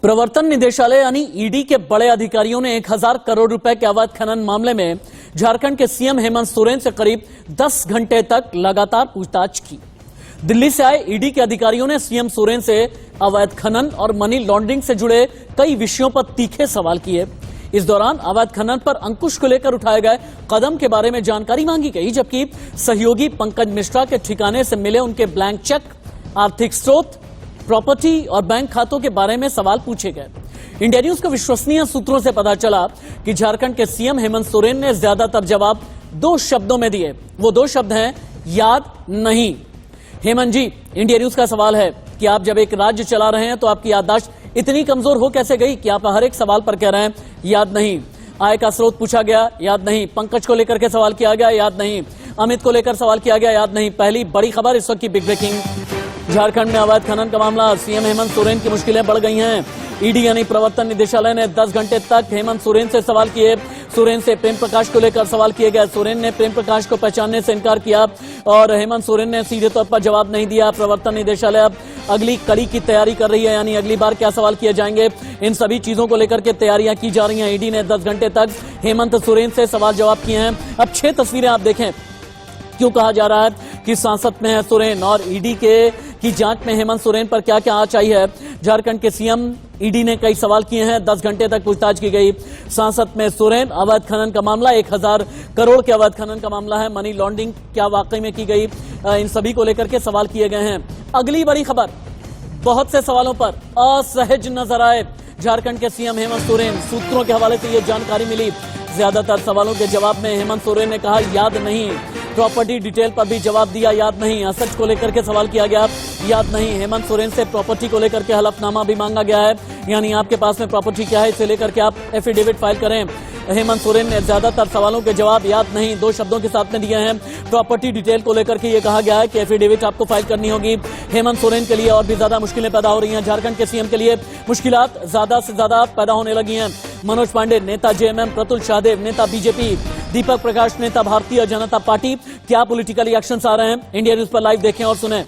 प्रवर्तन निदेशालय यानी ईडी के बड़े अधिकारियों ने 1000 करोड़ रुपए के अवैध खनन मामले में झारखंड के सीएम हेमंत सोरेन से करीब 10 घंटे तक लगातार पूछताछ की। दिल्ली से आए ईडी के अधिकारियों ने सीएम सोरेन से अवैध खनन और मनी लॉन्ड्रिंग से जुड़े कई विषयों पर तीखे सवाल किए। इस दौरान अवैध खनन पर अंकुश को लेकर उठाए गए कदम के बारे में जानकारी मांगी गई, जबकि सहयोगी पंकज मिश्रा के ठिकाने से मिले उनके ब्लैंक चेक, आर्थिक स्रोत, प्रॉपर्टी और बैंक खातों के बारे में सवाल पूछे गए। इंडिया न्यूज को विश्वसनीय सूत्रों से पता चला कि झारखंड के सीएम हेमंत सोरेन ने ज्यादातर जवाब 2 शब्दों में दिए। वो 2 शब्द हैं याद नहीं। हेमंत जी, इंडिया न्यूज का सवाल है कि आप जब एक राज्य चला रहे हैं तो आपकी याददाश्त इतनी कमजोर हो कैसे गई कि आप हर एक सवाल पर कह रहे हैं याद नहीं। आय का स्रोत पूछा गया, याद नहीं। पंकज को लेकर के सवाल किया गया, याद नहीं। अमित को लेकर सवाल किया गया, याद नहीं। पहली बड़ी खबर इस वक्त की बिग ब्रेकिंग। झारखंड में अवैध खनन का मामला, सीएम हेमंत सोरेन की मुश्किलें बढ़ गई हैं। ईडी यानी प्रवर्तन निदेशालय ने 10 घंटे तक हेमंत सोरेन से सवाल किए। सोरेन से प्रेम प्रकाश को लेकर सवाल किए गए। सोरेन ने प्रेम प्रकाश को पहचानने से इनकार किया और हेमंत सोरेन ने सीधे तौर पर जवाब नहीं दिया। प्रवर्तन निदेशालय अब अगली कड़ी की तैयारी कर रही है, यानी अगली बार क्या सवाल किए जाएंगे, इन सभी चीजों को लेकर के तैयारियां की जा रही हैं। ईडी ने 10 घंटे तक हेमंत सोरेन से सवाल जवाब किए हैं। अब 6 तस्वीरें आप देखें। क्यों कहा जा रहा है कि सांसद में है सोरेन और ईडी की जांच में हेमंत सोरेन पर क्या क्या आचाई है। झारखंड के सीएम ईडी ने कई सवाल किए हैं। 10 घंटे तक पूछताछ की गई। सांसद में सोरेन, अवैध खनन का मामला, 1000 करोड़ के अवैध खनन का मामला है। मनी लॉन्ड्रिंग क्या वाकई में की गई, इन सभी को लेकर के सवाल किए गए हैं। अगली बड़ी खबर, बहुत से सवालों पर असहज नजर आए झारखंड के सीएम हेमंत सोरेन। सूत्रों के हवाले से यह जानकारी मिली। ज्यादातर सवालों के जवाब में हेमंत सोरेन ने कहा याद नहीं। प्रॉपर्टी डिटेल पर भी जवाब दिया, याद नहीं। असच को लेकर के सवाल किया गया, याद नहीं। हेमंत सोरेन से प्रॉपर्टी को लेकर के हलफनामा भी मांगा गया है, यानी आपके पास में प्रॉपर्टी क्या है इसे लेकर के आप एफिडेविट फाइल करें। हेमंत सोरेन ने ज्यादातर सवालों के जवाब याद नहीं 2 शब्दों के साथ में दिए हैं। प्रॉपर्टी डिटेल को लेकर के ये कहा गया है कि एफिडेविट आपको फाइल करनी होगी। हेमंत सोरेन के लिए और भी ज्यादा मुश्किलें पैदा हो रही हैं। झारखंड के सीएम के लिए मुश्किलात ज्यादा से ज्यादा पैदा होने लगी हैं। मनोज पांडे नेता जेएमएम, प्रतुल शाहदेव नेता बीजेपी, दीपक प्रकाश नेता भारतीय जनता पार्टी, क्या पॉलिटिकल रिएक्शंस आ रहे हैं, इंडिया न्यूज पर लाइव देखें और सुनें।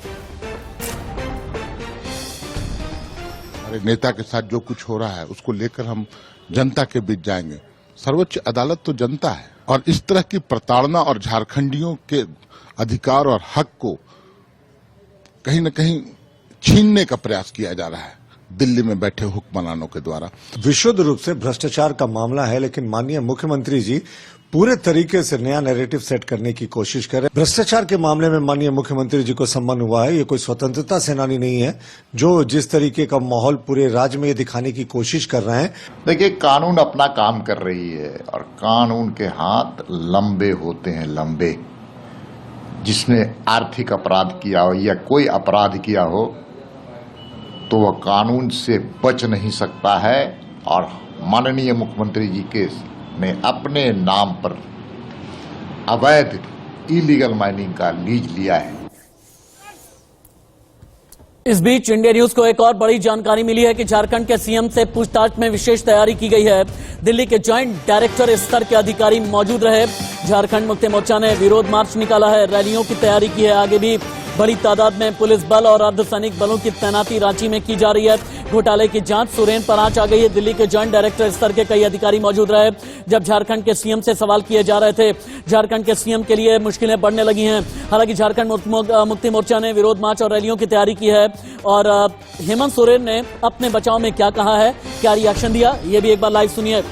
नेता के साथ जो कुछ हो रहा है उसको लेकर हम जनता के बीच जाएंगे। सर्वोच्च अदालत तो जनता है और इस तरह की प्रताड़ना और झारखंडियों के अधिकार और हक को कहीं न कहीं छीनने का प्रयास किया जा रहा है दिल्ली में बैठे हुक्मरानों के द्वारा। विशुद्ध रूप से भ्रष्टाचार का मामला है, लेकिन माननीय मुख्यमंत्री जी पूरे तरीके से नया नैरेटिव सेट करने की कोशिश कर रहे हैं। भ्रष्टाचार के मामले में माननीय मुख्यमंत्री जी को सम्मान हुआ है। ये कोई स्वतंत्रता सेनानी नहीं है जो जिस तरीके का माहौल पूरे राज्य में ये दिखाने की कोशिश कर रहे हैं। देखिए, कानून अपना काम कर रही है और कानून के हाथ लंबे होते हैं, लंबे। जिसने आर्थिक अपराध किया हो या कोई अपराध किया हो तो वह कानून से बच नहीं सकता है। और माननीय मुख्यमंत्री जी के ने अपने नाम पर अवैध इलीगल माइनिंग का लीज लिया है। इस बीच इंडिया न्यूज को एक और बड़ी जानकारी मिली है कि झारखंड के सीएम से पूछताछ में विशेष तैयारी की गई है। दिल्ली के ज्वाइंट डायरेक्टर स्तर के अधिकारी मौजूद रहे। झारखंड मुक्ति मोर्चा ने विरोध मार्च निकाला है, रैलियों की तैयारी की है। आगे भी बड़ी तादाद में पुलिस बल और अर्धसैनिक बलों की तैनाती रांची में की जा रही है। घोटाले की जांच सोरेन पर आंच आ गई है। दिल्ली के ज्वाइंट डायरेक्टर स्तर के कई अधिकारी मौजूद रहे जब झारखंड के सीएम से सवाल किए जा रहे थे। झारखंड के सीएम के लिए मुश्किलें बढ़ने लगी हैं। हालांकि झारखंड मुक्ति मोर्चा ने विरोध मार्च और रैलियों की तैयारी की है। और हेमंत सोरेन ने अपने बचाव में क्या कहा है, क्या रिएक्शन दिया, ये भी एक बार लाइव सुनिए।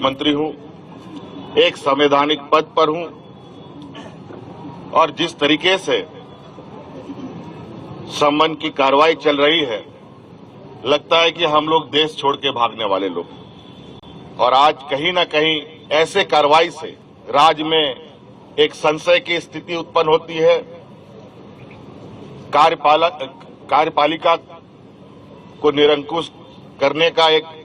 मंत्री हूं, एक संवैधानिक पद पर हूं और जिस तरीके से समन की कार्रवाई चल रही है, लगता है कि हम लोग देश छोड़ के भागने वाले लोग। और आज कहीं न कहीं ऐसे कार्रवाई से राज्य में एक संशय की स्थिति उत्पन्न होती है। कार्यपालिका को निरंकुश करने का एक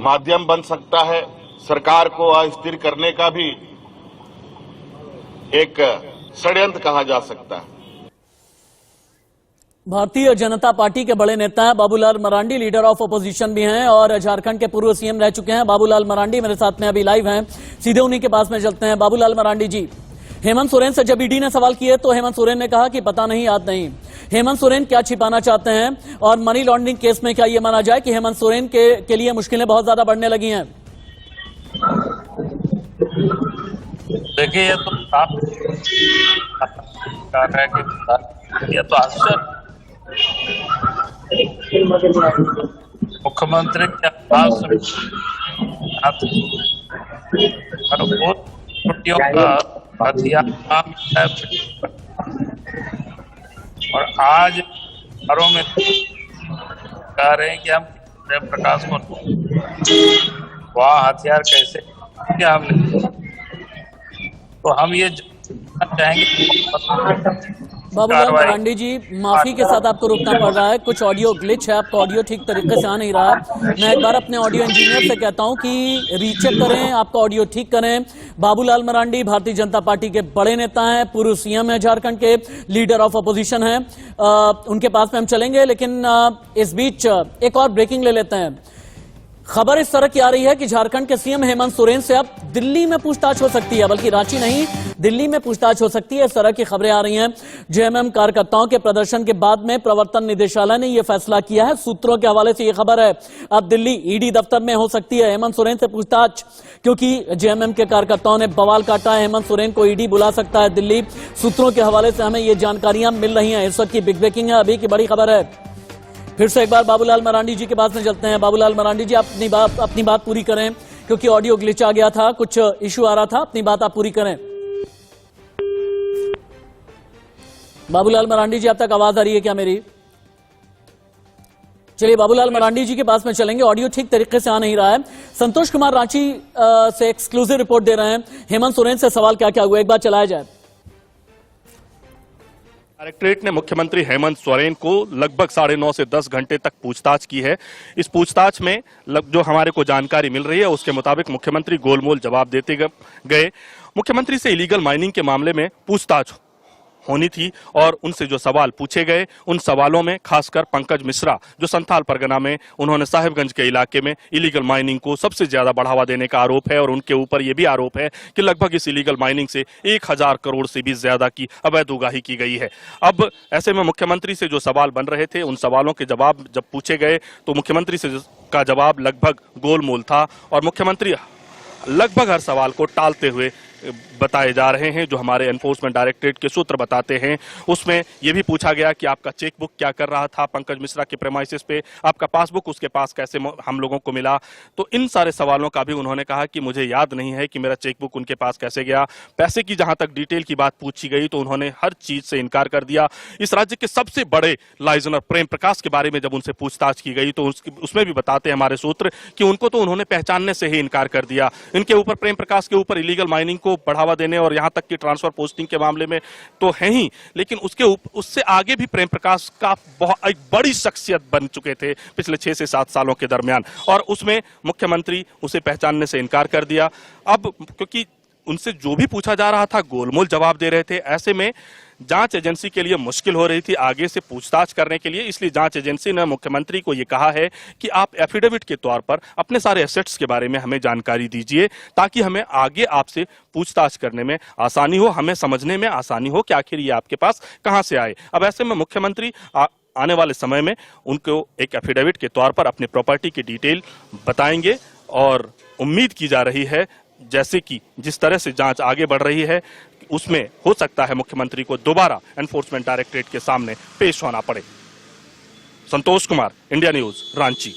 माध्यम बन सकता है। सरकार को अस्थिर करने का भी एक षड्यंत्र कहा जा सकता है। भारतीय जनता पार्टी के बड़े नेता हैं Babulal Marandi, leader of opposition भी हैं और झारखंड के पूर्व सीएम रह चुके हैं। बाबूलाल मरांडी मेरे साथ में अभी लाइव हैं, सीधे उन्हीं के पास में चलते हैं। बाबूलाल मरांडी जी, हेमंत सोरेन से जब ईडी ने सवाल किए तो हेमंत सोरेन ने कहा कि पता नहीं, याद नहीं। हेमंत सोरेन क्या छिपाना चाहते हैं और मनी लॉन्ड्रिंग केस में क्या यह माना जाए कि हेमंत सोरेन के लिए मुश्किलें बहुत ज्यादा बढ़ने लगी हैं? देखिए, ये तो साफ कर रहा है कि ये तो अक्सर मुख्यमंत्री के पास बहुत छुट्टियों का हथियार है और आज घरों में कह रहे हैं कि हम प्रेम प्रकाश को वह हथियार कैसे क्या हमने, तो हम ये चाहेंगे। बाबूलाल मरांडी जी, माफी के साथ आपको रुकना पड़ रहा है, कुछ ऑडियो ग्लिच है, आपका ऑडियो ठीक तरीके से आ नहीं रहा है। मैं एक बार अपने ऑडियो इंजीनियर से कहता हूं कि रीचेक करें, आपका ऑडियो ठीक करें। बाबूलाल मरांडी भारतीय जनता पार्टी के बड़े नेता हैं, पूर्व सीएम है झारखंड के, लीडर ऑफ अपोजिशन है, उनके पास में हम चलेंगे, लेकिन इस बीच एक और ब्रेकिंग ले लेते हैं। खबर इस तरह की आ रही है कि झारखंड के सीएम हेमंत सोरेन से अब दिल्ली में पूछताछ हो सकती है, बल्कि रांची नहीं, दिल्ली में पूछताछ हो सकती है, इस तरह की खबरें आ रही हैं। जेएमएम कार्यकर्ताओं के प्रदर्शन के बाद में प्रवर्तन निदेशालय ने यह फैसला किया है। सूत्रों के हवाले से यह खबर है, अब दिल्ली ईडी दफ्तर में हो सकती है हेमंत सोरेन से पूछताछ, क्योंकि जेएमएम के कार्यकर्ताओं ने बवाल काटा है। हेमंत सोरेन को ईडी बुला सकता है दिल्ली। सूत्रों के हवाले से हमें ये जानकारियां मिल रही हैं, इस वक्त की बिग ब्रेकिंग है, अभी की बड़ी खबर है। फिर से एक बार बाबूलाल मरांडी जी के पास में चलते हैं। बाबूलाल मरांडी जी, अपनी बात पूरी करें, क्योंकि ऑडियो ग्लिच आ गया था, कुछ इशू आ रहा था, अपनी बात आप पूरी करें। बाबूलाल मरांडी जी, अब तक आवाज आ रही है क्या मेरी? चलिए बाबूलाल मरांडी जी के पास में चलेंगे, ऑडियो ठीक तरीके से आ नहीं रहा है। संतोष कुमार रांची से एक्सक्लूसिव रिपोर्ट दे रहे हैं। हेमंत सोरेन से सवाल क्या क्या हुआ, एक बार चलाया जाए। डायरेक्टरेट ने मुख्यमंत्री हेमंत सोरेन को लगभग 9:30 से 10 घंटे तक पूछताछ की है। इस पूछताछ में जो हमारे को जानकारी मिल रही है उसके मुताबिक मुख्यमंत्री गोलमोल जवाब देते गए। मुख्यमंत्री से इलीगल माइनिंग के मामले में पूछताछ होनी थी और उनसे जो सवाल पूछे गए उन सवालों में खासकर पंकज मिश्रा, जो संथाल परगना में उन्होंने साहिबगंज के इलाके में इलीगल माइनिंग को सबसे ज्यादा बढ़ावा देने का आरोप है और उनके ऊपर यह भी आरोप है कि लगभग इस इलीगल माइनिंग से 1000 करोड़ से भी ज्यादा की अवैध उगाही की गई है। अब ऐसे में मुख्यमंत्री से जो सवाल बन रहे थे उन सवालों के जवाब जब पूछे गए तो मुख्यमंत्री से का जवाब लगभग गोलमोल था और मुख्यमंत्री लगभग हर सवाल को टालते हुए बताए जा रहे हैं। जो हमारे एनफोर्समेंट डायरेक्टरेट के सूत्र बताते हैं उसमें यह भी पूछा गया कि आपका चेकबुक क्या कर रहा था पंकज मिश्रा के प्रेमाइसिस पे, आपका पासबुक उसके पास कैसे हम लोगों को मिला। तो इन सारे सवालों का भी उन्होंने कहा कि मुझे याद नहीं है कि मेरा चेकबुक उनके पास कैसे गया। पैसे की जहां तक डिटेल की बात पूछी गई तो उन्होंने हर चीज से इनकार कर दिया। इस राज्य के सबसे बड़े लाइजनर प्रेम प्रकाश के बारे में जब उनसे पूछताछ की गई तो उसमें भी बताते हैं हमारे सूत्र कि उनको तो उन्होंने पहचानने से ही इनकार कर दिया। इनके ऊपर प्रेम प्रकाश के ऊपर इलीगल माइनिंग को बढ़ावा देने और यहां तक कि ट्रांसफर पोस्टिंग के मामले में तो है ही, लेकिन उससे आगे भी प्रेम प्रकाश का बहुत एक बड़ी शख्सियत बन चुके थे पिछले 6 से 7 सालों के दरमियान और उसमें मुख्यमंत्री उसे पहचानने से इनकार कर दिया। अब क्योंकि उनसे जो भी पूछा जा रहा था गोलमोल जवाब दे रहे थे, ऐसे में जांच एजेंसी के लिए मुश्किल हो रही थी आगे से पूछताछ करने के लिए। इसलिए जांच एजेंसी ने मुख्यमंत्री को यह कहा है कि आप एफिडेविट के तौर पर अपने सारे एसेट्स के बारे में हमें जानकारी दीजिए ताकि हमें आगे आपसे पूछताछ करने में आसानी हो, हमें समझने में आसानी हो कि आखिर ये आपके पास कहां से आए। अब ऐसे में मुख्यमंत्री आने वाले समय में उनको एक एफिडेविट के तौर पर अपनी प्रॉपर्टी की डिटेल बताएंगे और उम्मीद की जा रही है जैसे कि जिस तरह से जांच आगे बढ़ रही है उसमें हो सकता है मुख्यमंत्री को दोबारा एनफोर्समेंट डायरेक्टरेट के सामने पेश होना पड़े। Santosh Kumar, India news, Ranchi.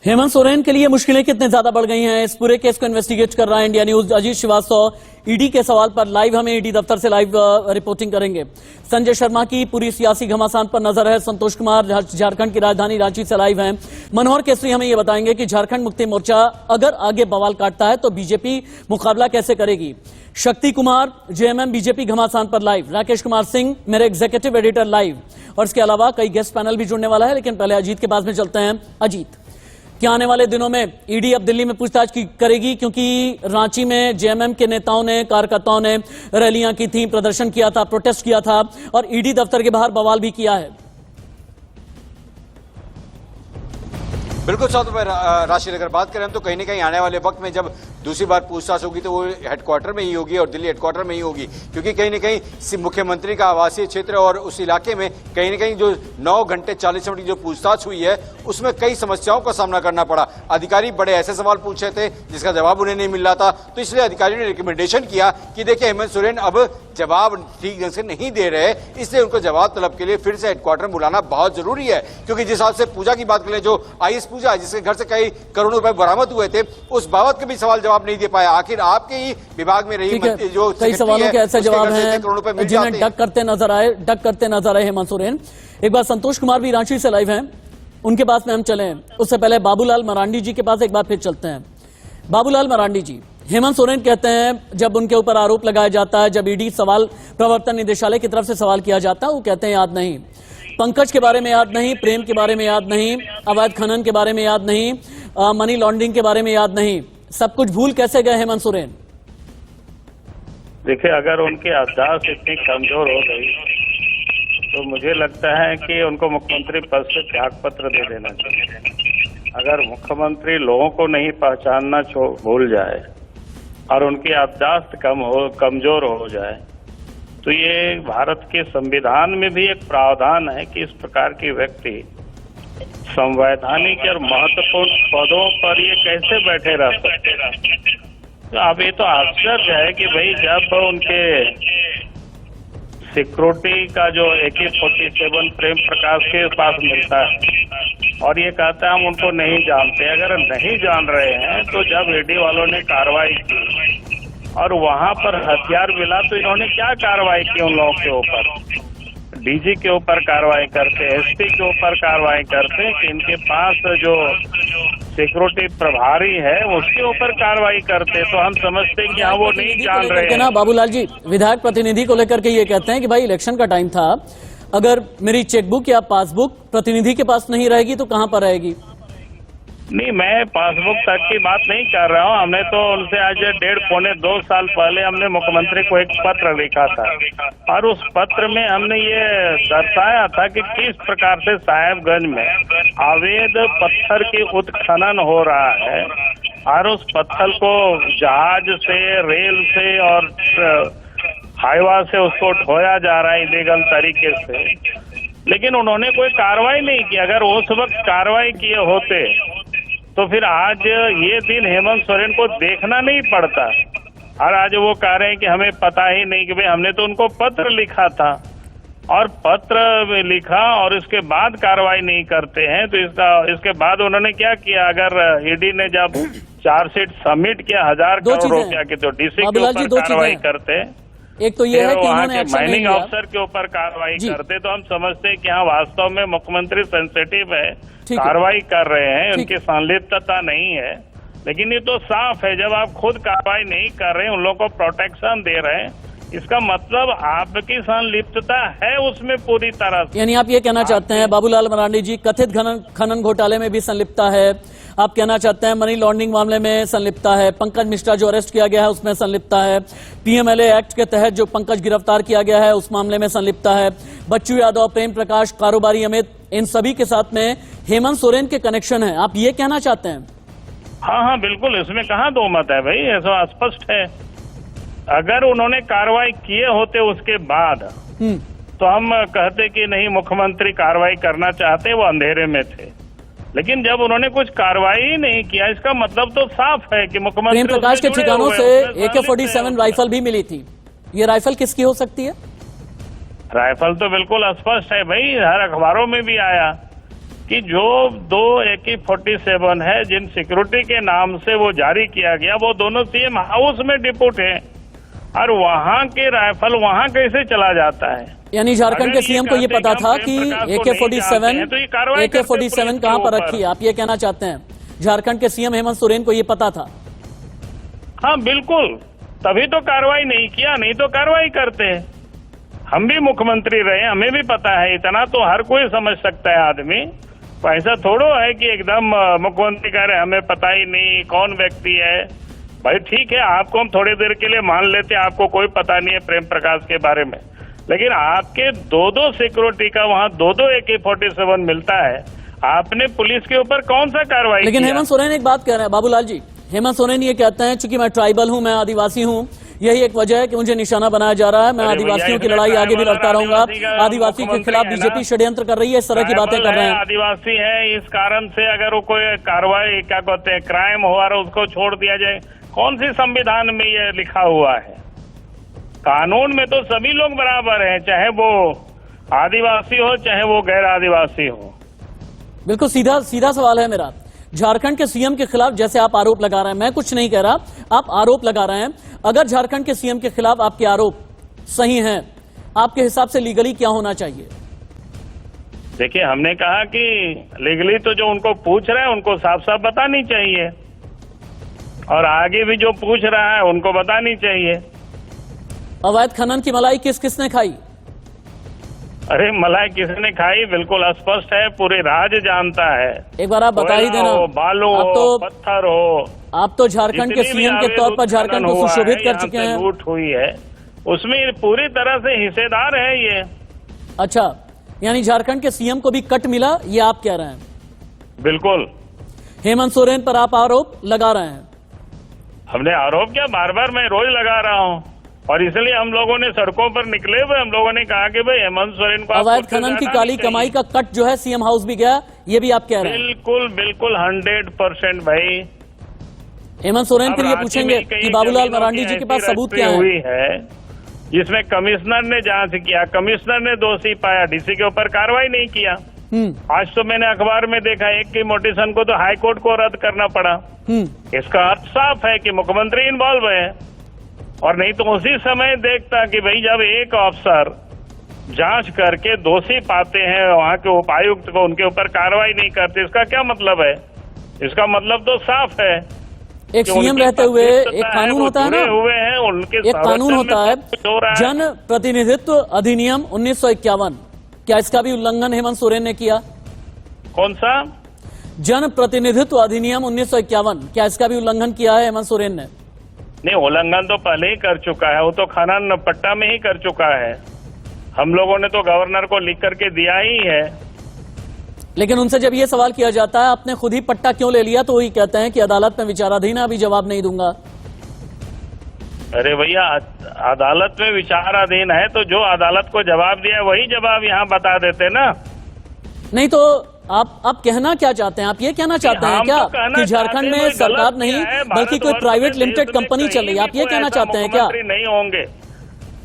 हेमंत सोरेन के लिए मुश्किलें कितने ज्यादा बढ़ गई हैं, इस पूरे केस को इन्वेस्टिगेट कर रहा है India news. Ajit Srivastava ED के सवाल पर लाइव हमें ईडी दफ्तर से लाइव रिपोर्टिंग करेंगे। संजय शर्मा की पूरी सियासी घमासान पर नजर है। संतोष कुमार झारखंड की राजधानी रांची से लाइव हैं। मनोहर केसरी हमें यह बताएंगे कि झारखंड मुक्ति मोर्चा अगर आगे बवाल काटता है तो बीजेपी मुकाबला कैसे करेगी। शक्ति कुमार जेएमएम बीजेपी घमासान पर लाइव। राकेश कुमार सिंह मेरे एग्जीक्यूटिव एडिटर लाइव और इसके अलावा कई गेस्ट पैनल भी जुड़ने वाला है। लेकिन पहले अजीत के पास में चलते हैं। अजीत, क्या आने वाले दिनों में ईडी अब दिल्ली में पूछताछ करेगी? क्योंकि रांची में जेएमएम के नेताओं ने, कार्यकर्ताओं ने रैलियां की थी, प्रदर्शन किया था, प्रोटेस्ट किया था और ईडी दफ्तर के बाहर बवाल भी किया है। बिल्कुल साथ में राशि अगर बात करें तो कहीं ना कहीं आने वाले वक्त में जब दूसरी बार पूछताछ होगी तो वो हेडक्वार्टर में ही होगी और दिल्ली हेडक्वार्टर में ही होगी, क्योंकि कहीं ना कहीं मुख्यमंत्री का आवासीय क्षेत्र और उस इलाके में कहीं ना कहीं जो 9 घंटे 40 मिनट की जो पूछताछ हुई है उसमें कई समस्याओं का सामना करना पड़ा। अधिकारी बड़े ऐसे सवाल पूछ रहे थे जिसका जवाब उन्हें नहीं मिल रहा था, तो इसलिए अधिकारियों ने रिकमेंडेशन किया कि देखिए हेमंत सोरेन अब जवाब ठीक ढंग से नहीं दे रहे, इसलिए उनको जवाब तलब के लिए फिर से हेडक्वार्टर में बुलाना बहुत जरूरी है। क्योंकि जिस हिसाब से पूजा की बात करें, जो आईएएस पूजा जिसके घर से कई करोड़ों रुपए बरामद हुए थे, उस बाबत के भी सवाल जवाब नहीं दे पाया। आखिर आपके ही विभाग में रही जो कई सवालों के ऐसे जवाब हैं जिन्हें डक करते नजर आए हेमंत सोरेन। एक बार संतोष कुमार भी रांची से लाइव हैं, उनके पास में हम चले। उससे पहले बाबूलाल मरांडी जी के पास एक बार फिर चलते हैं। बाबूलाल मरांडी जी, हेमंत सोरेन कहते हैं जब उनके ऊपर आरोप लगाया जाता है, जब ईडी सवाल प्रवर्तन निदेशालय की तरफ से सवाल किया जाता है, वो कहते हैं याद नहीं, पंकज के बारे में याद नहीं, प्रेम के बारे में याद नहीं, अवैध खनन के बारे में याद नहीं, मनी लॉन्ड्रिंग के बारे में याद नहीं, सब कुछ भूल कैसे गए हेमंत सोरेन? देखिए, अगर उनकी याददाश्त इतनी कमजोर हो गई तो मुझे लगता है कि उनको मुख्यमंत्री पद से त्याग पत्र दे देना चाहिए। अगर मुख्यमंत्री लोगों को नहीं पहचानना भूल जाए और उनकी याददाश्त कमजोर हो जाए तो ये भारत के संविधान में भी एक प्रावधान है कि इस प्रकार के व्यक्ति संवैधानिक और महत्वपूर्ण पदों पर ये कैसे बैठे रह सकते हैं। तो अब ये तो आश्चर्य है कि भाई जब उनके सिक्योरिटी का जो AK-47 प्रेम प्रकाश के पास मिलता है और ये कहता है हम उनको नहीं जानते, अगर नहीं जान रहे हैं तो जब ईडी वालों ने कार्रवाई की और वहां पर हथियार मिला तो इन्होंने क्या कार्रवाई की उन लोगों के ऊपर? डीजी के ऊपर कार्रवाई करते, एसपी के ऊपर कार्रवाई करते कि इनके पास जो सिक्योरिटी प्रभारी है उसके ऊपर कार्रवाई करते, तो हम समझते हैं कि हाँ वो नहीं जान रहे हैं। ना बाबूलाल जी, विधायक प्रतिनिधि को लेकर के ये कहते हैं कि भाई इलेक्शन का टाइम था, अगर मेरी चेकबुक या पासबुक प्रतिनिधि के पास नहीं रहेगी तो कहाँ पर रहेगी? नहीं, मैं पासबुक तक की बात नहीं कर रहा हूँ। हमने तो उनसे आज 1.5-2 साल पहले हमने मुख्यमंत्री को एक पत्र लिखा था और उस पत्र में हमने ये दर्शाया था कि किस प्रकार से साहेबगंज में अवैध पत्थर की उत्खनन हो रहा है और उस पत्थर को जहाज से, रेल से और हाईवा से उसको ढोया जा रहा है इलीगल तरीके से, लेकिन उन्होंने कोई कार्रवाई नहीं की। अगर उस वक्त कार्रवाई किए होते तो फिर आज ये दिन हेमंत सोरेन को देखना नहीं पड़ता। और आज वो कह रहे हैं कि हमें पता ही नहीं कि भाई हमने तो उनको पत्र लिखा था और पत्र लिखा और इसके बाद कार्रवाई नहीं करते हैं तो इसके बाद उन्होंने क्या किया? अगर ईडी ने जब चार्जशीट सबमिट किया 1000 करोड़ रुपया की, तो डीसी के ऊपर कार्रवाई करते, एक तो ये है कि वहाँ उन्होंने के माइनिंग अफसर के ऊपर कार्रवाई करते, तो हम समझते हैं कि हाँ वास्तव में मुख्यमंत्री सेंसिटिव है, कार्रवाई कर रहे हैं, उनकी संलिप्तता नहीं है। लेकिन ये तो साफ है जब आप खुद कार्रवाई नहीं कर रहे हैं, उन लोगों को प्रोटेक्शन दे रहे हैं, इसका मतलब आपकी संलिप्तता है उसमें पूरी तरह से। यानी आप ये कहना चाहते हैं बाबूलाल मरांडी जी कथित खनन घोटाले में भी संलिप्तता है, आप कहना चाहते हैं मनी लॉन्ड्रिंग मामले में संलिप्तता है, पंकज मिश्रा जो अरेस्ट किया गया है उसमें संलिप्तता है, PMLA एक्ट के तहत जो पंकज गिरफ्तार किया गया है उस मामले में संलिप्तता है, बच्चू यादव, प्रेम प्रकाश, कारोबारी अमित, इन सभी के साथ में हेमंत सोरेन के कनेक्शन है, आप ये कहना चाहते हैं? हाँ, बिल्कुल, इसमें कहाँ दो मत है भाई, ऐसा स्पष्ट है। अगर उन्होंने कार्रवाई किए होते उसके बाद तो हम कहते कि नहीं मुख्यमंत्री कार्रवाई करना चाहते, वो अंधेरे में थे। लेकिन जब उन्होंने कुछ कार्रवाई ही नहीं किया, इसका मतलब तो साफ है कि मुख्यमंत्री प्रेम प्रकाश के ठिकानों से AK-47 राइफल भी मिली थी, ये राइफल किसकी हो सकती है? राइफल तो बिल्कुल स्पष्ट है भाई, हर अखबारों में भी आया कि जो 2 AK-47 है जिन सिक्योरिटी के नाम से वो जारी किया गया, वो दोनों CM हाउस में डिप्यूट है और वहाँ के राइफल वहाँ कैसे चला जाता है? यानी झारखंड के सीएम को ये पता था कि AK-47 कहाँ पर रखी है, आप ये कहना चाहते हैं? झारखंड के सीएम हेमंत सोरेन को ये पता था? हाँ बिल्कुल, तभी तो कार्रवाई नहीं किया, नहीं तो कार्रवाई करते हैं। हम भी मुख्यमंत्री रहे, हमें भी पता है, इतना तो हर कोई समझ सकता है आदमी ऐसा थोड़ो है कि एकदम मुख्यमंत्री कह रहे हमें पता ही नहीं कौन व्यक्ति है। भाई ठीक है, आपको हम थोड़ी देर के लिए मान लेते हैं आपको कोई पता नहीं है प्रेम प्रकाश के बारे में, लेकिन आपके दो सिक्योरिटी का वहाँ दो AK-47 मिलता है, आपने पुलिस के ऊपर कौन सा कार्रवाई लेकिन किया? हेमंत सोरेन एक बात कह रहे हैं बाबूलाल जी, हेमंत सोरेन ये कहते हैं चूंकि मैं ट्राइबल हूं, मैं आदिवासी हूं, यही एक वजह है कि मुझे निशाना बनाया जा रहा है, मैं आदिवासियों की लड़ाई आगे भी लड़ता रहूंगा, आदिवासी के खिलाफ बीजेपी षड्यंत्र कर रही है, इस तरह की बातें कर रहे हैं। आदिवासी है, इस कारण से अगर वो कोई कार्रवाई क्या कहते हैं क्राइम हुआ और उसको छोड़ दिया जाए, कौन सी संविधान में ये लिखा हुआ है? कानून में तो सभी लोग बराबर हैं, चाहे वो आदिवासी हो चाहे वो गैर आदिवासी हो। बिल्कुल सीधा सवाल है मेरा, झारखंड के सीएम के खिलाफ जैसे आप आरोप लगा रहे हैं, मैं कुछ नहीं कह रहा, आप आरोप लगा रहे हैं, अगर झारखंड के सीएम के खिलाफ आपके आरोप सही हैं, आपके हिसाब से लीगली क्या होना चाहिए? देखिए, हमने कहा कि लीगली तो जो उनको पूछ रहे हैं उनको साफ साफ बतानी चाहिए, और आगे भी जो पूछ रहा है उनको बतानी चाहिए। अवैध खनन की मलाई किस किसने खाई? अरे मलाई किसने खाई बिल्कुल स्पष्ट है, पूरे राज्य जानता है। एक बार आप बता ही कोयला देना। हो, बालू आप हो, तो पत्थर हो, आप तो झारखंड के जितनी भी सीएम के तौर पर अवैध झारखंड को उत्खनन हुआ सुशोभित है, कर यहाँ चुके से हैं। लूट हुई है, उसमें पूरी तरह से हिस्सेदार है ये। अच्छा, यानी झारखंड के सीएम को भी कट मिला, ये आप कह रहे हैं? बिल्कुल। हेमंत सोरेन पर आप आरोप लगा रहे हैं? हमने आरोप किया, बार बार मैं रोज लगा रहा हूँ, और इसलिए हम लोगों ने सड़कों पर निकले हुए हम लोगों ने कहा कि भाई हेमंत सोरेन को अवैध खनन की काली कमाई का कट जो है सीएम हाउस भी गया, ये भी आप कह रहे हैं? बिल्कुल बिल्कुल 100% भाई। हेमंत सोरेन फिर ये अब पूछेंगे राज्य में कई कि बाबूलाल जमीनों मरांडी की जी के पास ऐसी सबूत क्या है? हुई है जिसमें कमिश्नर ने जांच किया, कमिश्नर ने दोषी पाया, डीसी के ऊपर कार्रवाई नहीं किया। आज तो मैंने अखबार में देखा एक की मोटिशन को तो हाईकोर्ट को रद्द करना पड़ा। इसका अर्थ साफ है कि मुख्यमंत्री इन्वॉल्व है, और नहीं तो उसी समय देखता कि भाई जब एक अफसर जांच करके दोषी पाते हैं वहां के उपायुक्त को, उनके ऊपर कार्रवाई नहीं करते, इसका क्या मतलब है? इसका मतलब तो साफ है एक सीएम रहते हुए एक कानून होता है ना, हुए हैं उनके एक कानून होता है जन प्रतिनिधित्व अधिनियम 1951, क्या इसका भी उल्लंघन हेमंत सोरेन ने किया? कौन सा जन प्रतिनिधित्व अधिनियम 1951, क्या इसका भी उल्लंघन किया है हेमंत सोरेन ने? नहीं, उल्लंघन तो पहले ही कर चुका है, वो तो खनन पट्टा में ही कर चुका है। हम लोगों ने तो गवर्नर को लिख करके दिया ही है। लेकिन उनसे जब ये सवाल किया जाता है आपने खुद ही पट्टा क्यों ले लिया, तो वही कहते हैं कि अदालत में विचाराधीन है, अभी जवाब नहीं दूंगा। अरे भैया, अदालत में विचाराधीन है तो जो अदालत को जवाब दिया वही जवाब यहाँ बता देते ना। नहीं तो आप कहना क्या चाहते हैं? आप ये कहना चाहते हैं क्या कि झारखंड में सरकार नहीं बल्कि कोई प्राइवेट लिमिटेड कंपनी चल रही है? आप ये कहना चाहते हैं क्या? नहीं होंगे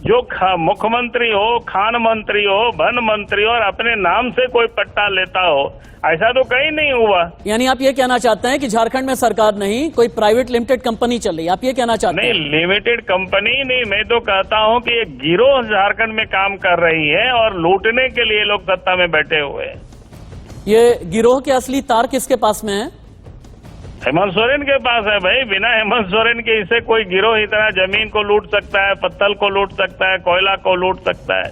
जो मुख्यमंत्री हो, खान मंत्री हो, वन मंत्री हो और अपने नाम से कोई पट्टा लेता हो, ऐसा तो कहीं नहीं हुआ। यानी आप ये कहना चाहते हैं कि झारखंड में सरकार नहीं कोई प्राइवेट लिमिटेड कंपनी चल रही है, आप ये कहना चाहते हैं? नहीं, लिमिटेड कंपनी नहीं, मैं तो कहता हूँ कि एक गिरोह झारखंड में काम कर रही है और लूटने के लिए लोग सत्ता में बैठे हुए हैं। ये गिरोह के असली तार किसके पास में है? हेमंत सोरेन के पास है भाई। बिना हेमंत सोरेन के इसे कोई गिरोह इतना जमीन को लूट सकता है, पत्थर को लूट सकता है, कोयला को लूट सकता है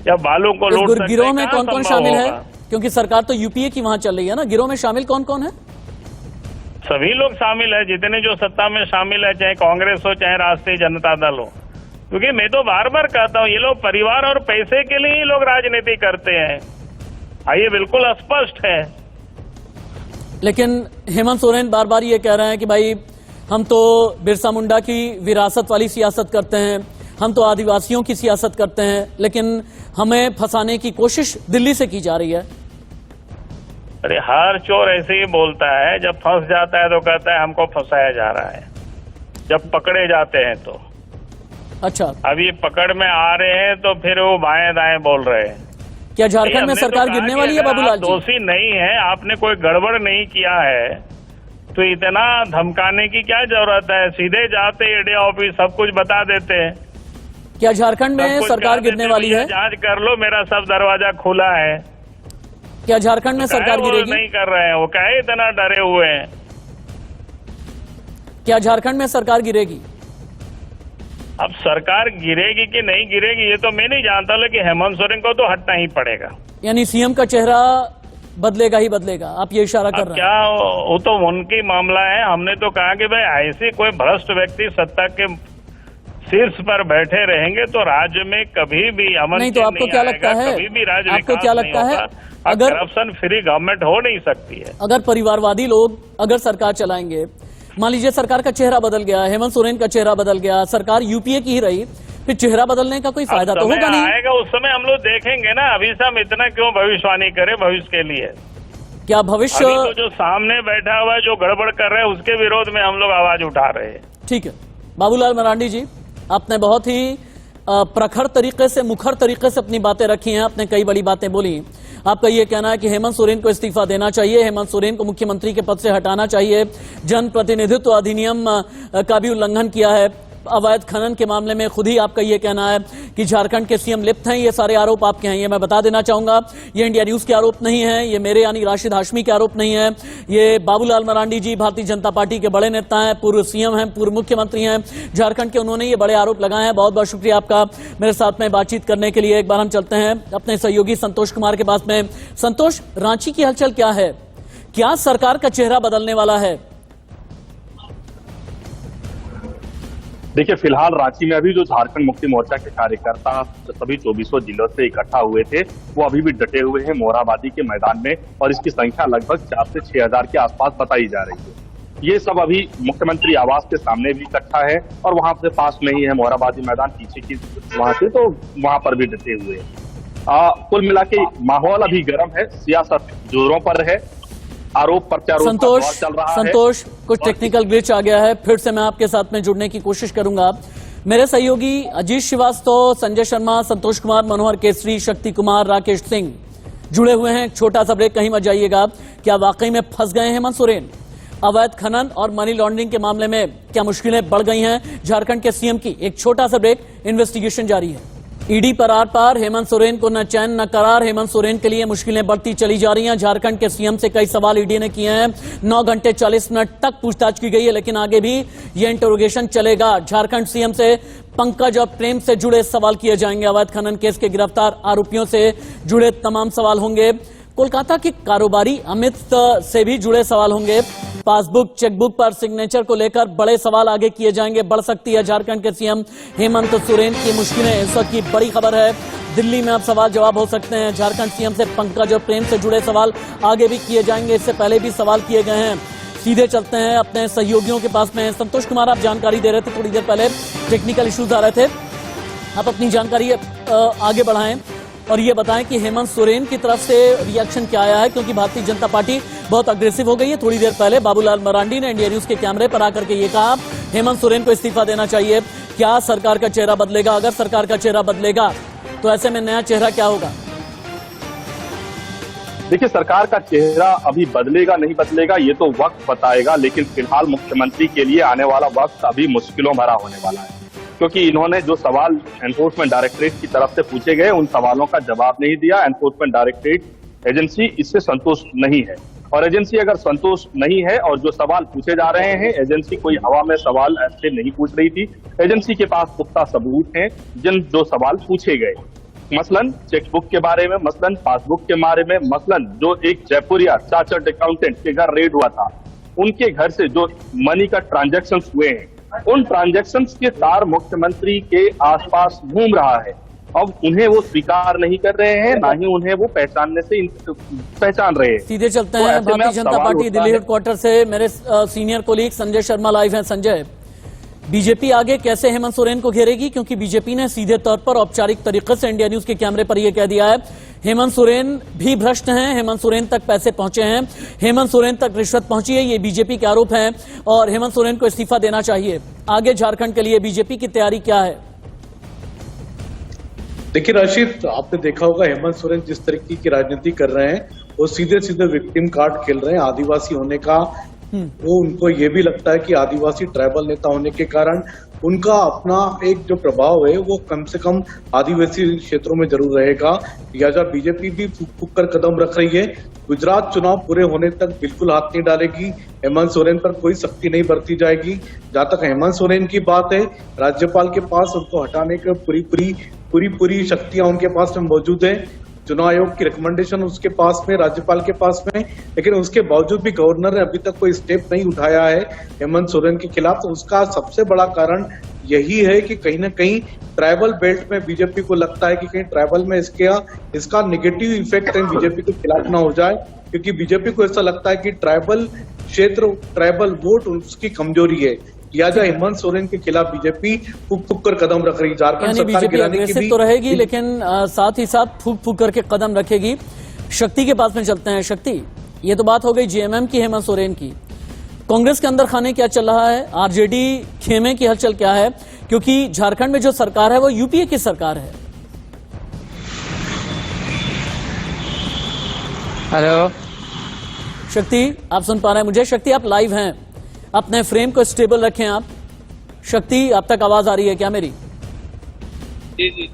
या बालू को लूट सकता है? गिरोह में कौन कौन शामिल है? होगा? क्योंकि सरकार तो यूपीए की वहां चल रही है ना, गिरोह में शामिल कौन कौन है? सभी लोग शामिल है, जितने जो सत्ता में शामिल है, चाहे कांग्रेस हो चाहे राष्ट्रीय जनता दल हो। क्योंकि मैं तो बार बार कहता हूँ ये लोग परिवार और पैसे के लिए ही लोग राजनीति करते हैं, ये बिल्कुल स्पष्ट है। लेकिन हेमंत सोरेन बार बार ये कह रहे हैं कि भाई हम तो बिरसा मुंडा की विरासत वाली सियासत करते हैं, हम तो आदिवासियों की सियासत करते हैं, लेकिन हमें फंसाने की कोशिश दिल्ली से की जा रही है। अरे हर चोर ऐसे ही बोलता है, जब फंस जाता है तो कहता है हमको फंसाया जा रहा है, जब पकड़े जाते हैं तो। अच्छा, अभी पकड़ में आ रहे हैं तो फिर वो बाएं दाएं बोल रहे हैं। क्या झारखंड में सरकार गिरने वाली है बाबूलाल जी? दोषी नहीं है, आपने कोई गड़बड़ नहीं किया है तो इतना धमकाने की क्या जरूरत है? सीधे जाते ईडी ऑफिस सब कुछ बता देते हैं। क्या झारखंड में सरकार गिरने वाली है? जांच कर लो, मेरा सब दरवाजा खुला है। क्या झारखंड में सरकार गिरेगी? नहीं कर रहे हैं वो, क्या इतना डरे हुए हैं? क्या झारखंड में सरकार गिरेगी? अब सरकार गिरेगी कि नहीं गिरेगी ये तो मैं नहीं जानता, लेकिन हेमंत सोरेन को तो हटना ही पड़ेगा। यानी सीएम का चेहरा बदलेगा ही बदलेगा, आप ये इशारा कर अब रहे हैं। क्या, वो तो उनकी मामला है। हमने तो कहा कि भाई ऐसे कोई भ्रष्ट व्यक्ति सत्ता के शीर्ष पर बैठे रहेंगे तो राज्य में कभी भी अमन नहीं, तो आपको क्या लगता है, कभी भी राज्य आपको क्या लगता है, अगर करप्शन फ्री गवर्नमेंट हो नहीं सकती है। अगर परिवारवादी लोग अगर सरकार चलाएंगे, मान लीजिए सरकार का चेहरा बदल गया, हेमंत सोरेन का चेहरा बदल गया, सरकार यूपीए की ही रही, फिर चेहरा बदलने का कोई फायदा तो होगा नहीं। आएगा उस समय हम लोग देखेंगे ना। अभी से हम इतना क्यों भविष्यवाणी करें भविष्य के लिए? क्या भविष्य, अभी तो जो सामने बैठा हुआ है, जो गड़बड़ कर रहे हैं, उसके विरोध में हम लोग आवाज उठा रहे हैं। ठीक है बाबूलाल मरांडी जी, आपने बहुत ही प्रखर तरीके से, मुखर तरीके से अपनी बातें रखी हैं, आपने कई बड़ी बातें बोली। आपका यह कहना है कि हेमंत सोरेन को इस्तीफा देना चाहिए, हेमंत सोरेन को मुख्यमंत्री के पद से हटाना चाहिए, जनप्रतिनिधित्व अधिनियम का भी उल्लंघन किया है, अवैध खनन के मामले में खुद ही आपका यह कहना है कि झारखंड के सीएम लिप्त हैं। ये सारे आरोप आपके हैं। ये मैं बता देना चाहूंगा, ये इंडिया न्यूज के आरोप नहीं है, ये मेरे यानी राशिद हाशमी के आरोप नहीं है, ये बाबूलाल मरांडी जी भारतीय जनता पार्टी के बड़े नेता हैं, पूर्व सीएम हैं, पूर्व मुख्यमंत्री हैं झारखंड के, उन्होंने ये बड़े आरोप लगाए हैं। बहुत बहुत शुक्रिया आपका मेरे साथ में बातचीत करने के लिए। एक बार हम चलते हैं अपने सहयोगी संतोष कुमार के पास में। संतोष, रांची की हलचल क्या है? क्या सरकार का चेहरा बदलने वाला है? देखिए, फिलहाल रांची में अभी जो झारखंड मुक्ति मोर्चा के कार्यकर्ता सभी 2400 जिलों से इकट्ठा हुए थे, वो अभी भी डटे हुए हैं मोरहाबादी के मैदान में, और इसकी संख्या लगभग 4 से 6 हजार के आसपास बताई जा रही है। ये सब अभी मुख्यमंत्री आवास के सामने भी इकट्ठा है, और वहां से पास में ही है मोरहाबादी मैदान, पीछे की वहां से, तो वहां पर भी डटे हुए हैं। कुल मिला के माहौल अभी गर्म है, सियासत जोरों पर है, आरोप प्रत्यारोप का दौर चल रहा है। संतोष, कुछ टेक्निकल ग्लिच आ गया है, फिर से मैं आपके साथ में जुड़ने की कोशिश करूंगा। मेरे सहयोगी अजीत श्रीवास्तव, संजय शर्मा, संतोष कुमार, मनोहर केसरी, शक्ति कुमार, राकेश सिंह जुड़े हुए हैं। एक छोटा सा ब्रेक, कहीं मत जाइएगा। क्या वाकई में फंस गए हैं हेमंत सोरेन? अवैध खनन और मनी लॉन्ड्रिंग के मामले में क्या मुश्किलें बढ़ गई हैं झारखंड के सीएम की? एक छोटा सा ब्रेक, इन्वेस्टिगेशन जारी है। ईडी पर आर पार, हेमंत सोरेन को न चैन न करार, हेमंत सोरेन के लिए मुश्किलें बढ़ती चली जा रही हैं। झारखंड के सीएम से कई सवाल ईडी ने किए हैं। 9 घंटे 40 मिनट तक पूछताछ की गई है, लेकिन आगे भी यह इंटरोगेशन चलेगा। झारखंड सीएम से पंकज और प्रेम से जुड़े सवाल किए जाएंगे। अवैध खनन केस के गिरफ्तार आरोपियों से जुड़े तमाम सवाल होंगे। कोलकाता के कारोबारी अमित से भी जुड़े सवाल होंगे। पासबुक, चेकबुक पर सिग्नेचर को लेकर बड़े सवाल आगे किए जाएंगे। बढ़ सकती है झारखंड के सीएम हेमंत सोरेन की मुश्किलें, इस वक्त की बड़ी खबर है। दिल्ली में अब सवाल जवाब हो सकते हैं। झारखंड सीएम से पंकज और प्रेम से जुड़े सवाल आगे भी किए जाएंगे, इससे पहले भी सवाल किए गए हैं। सीधे चलते हैं अपने सहयोगियों के पास में। संतोष कुमार, आप जानकारी दे रहे थे थोड़ी देर पहले, टेक्निकल इश्यूज आ रहे थे, आप अपनी जानकारी आगे बढ़ाएं और ये बताएं कि हेमंत सोरेन की तरफ से रिएक्शन क्या आया है, क्योंकि भारतीय जनता पार्टी बहुत अग्रेसिव हो गई है। थोड़ी देर पहले बाबूलाल मरांडी ने इंडिया न्यूज के कैमरे पर आकर के ये कहा हेमंत सोरेन को इस्तीफा देना चाहिए। क्या सरकार का चेहरा बदलेगा? अगर सरकार का चेहरा बदलेगा तो ऐसे में नया चेहरा क्या होगा? देखिए, सरकार का चेहरा अभी बदलेगा नहीं बदलेगा ये तो वक्त बताएगा, लेकिन फिलहाल मुख्यमंत्री के लिए आने वाला वक्त अभी मुश्किलों भरा होने वाला है, क्योंकि इन्होंने जो सवाल एनफोर्समेंट डायरेक्टरेट की तरफ से पूछे गए उन सवालों का जवाब नहीं दिया। एनफोर्समेंट डायरेक्टरेट एजेंसी इससे संतुष्ट नहीं है, और एजेंसी अगर संतुष्ट नहीं है और जो सवाल पूछे जा रहे हैं, एजेंसी कोई हवा में सवाल ऐसे नहीं पूछ रही थी। एजेंसी के पास पुख्ता सबूत हैं जिन जो सवाल पूछे गए, मसलन चेकबुक के बारे में, मसलन पासबुक के बारे में, मसलन जो एक जयपुरिया चार्टर्ड अकाउंटेंट के घर रेड हुआ था, उनके घर से जो मनी का ट्रांजैक्शन हुए हैं, उन ट्रांजैक्शंस के तार मुख्यमंत्री के आसपास घूम रहा है। अब उन्हें वो स्वीकार नहीं कर रहे हैं, ना ही उन्हें वो पहचानने से पहचान रहे हैं। सीधे चलते हैं भारतीय जनता पार्टी दिल्ली हेडक्वार्टर से। मेरे senior colleague Sanjay Sharma live हैं। संजय, बीजेपी आगे कैसे हेमंत सोरेन को घेरेगी? क्योंकि बीजेपी ने सीधे तौर पर औपचारिक तरीके से इंडिया न्यूज के कैमरे पर यह कह दिया है हेमंत सोरेन भी भ्रष्ट हैं, हेमंत सोरेन तक पैसे पहुंचे हैं, हेमंत सोरेन तक रिश्वत पहुंची है, ये बीजेपी के आरोप हैं और हेमंत सोरेन को इस्तीफा देना चाहिए। आगे झारखंड के लिए बीजेपी की तैयारी क्या है? देखिए राशिद, आपने देखा होगा हेमंत सोरेन जिस तरीके की राजनीति कर रहे हैं, वो सीधे सीधे विक्टिम कार्ड खेल रहे हैं। आदिवासी होने का वो उनको ये भी लगता है कि आदिवासी ट्राइबल नेता होने के कारण उनका अपना एक जो प्रभाव है वो कम से कम आदिवासी क्षेत्रों में जरूर रहेगा। लिहाजा बीजेपी भी फूक कर कदम रख रही है। गुजरात चुनाव पूरे होने तक बिल्कुल हाथ नहीं डालेगी, हेमंत सोरेन पर कोई सख्ती नहीं बरती जाएगी। जहां तक हेमंत सोरेन की बात है, राज्यपाल के पास उनको हटाने की पूरी शक्तियां उनके पास में मौजूद है। चुनाव आयोग की रिकमेंडेशन उसके पास में, राज्यपाल के पास में, लेकिन उसके बावजूद भी गवर्नर ने अभी तक कोई स्टेप नहीं उठाया है हेमंत सोरेन के खिलाफ। तो उसका सबसे बड़ा कारण यही है कि कहीं ना कहीं ट्राइबल बेल्ट में बीजेपी को लगता है कि कहीं ट्राइबल में इसका नेगेटिव इफेक्ट कहीं बीजेपी के खिलाफ ना हो जाए, क्योंकि बीजेपी को ऐसा लगता है कि ट्राइबल क्षेत्र, ट्राइबल वोट उसकी कमजोरी है। लिहाजा हेमंत सोरेन के खिलाफ बीजेपी फूक फूक कर कदम रख रही है। झारखंड यानी सरकार बीजेपी गिराने की अग्रेसिव भी तो रहेगी, लेकिन साथ ही साथ फूक फूक करके कदम रखेगी। शक्ति के पास में चलते हैं। शक्ति, ये तो बात हो गई जेएमएम की, हेमंत सोरेन की। कांग्रेस के अंदर खाने क्या चल रहा है, आरजेडी खेमे की हलचल क्या है, क्योंकि झारखंड में जो सरकार है वो यूपीए की सरकार है। हेलो शक्ति, आप सुन पा रहे हैं मुझे? शक्ति, आप लाइव हैं, अपने फ्रेम को स्टेबल रखें आप। शक्ति, आप तक आवाज आ रही है क्या मेरी? जी।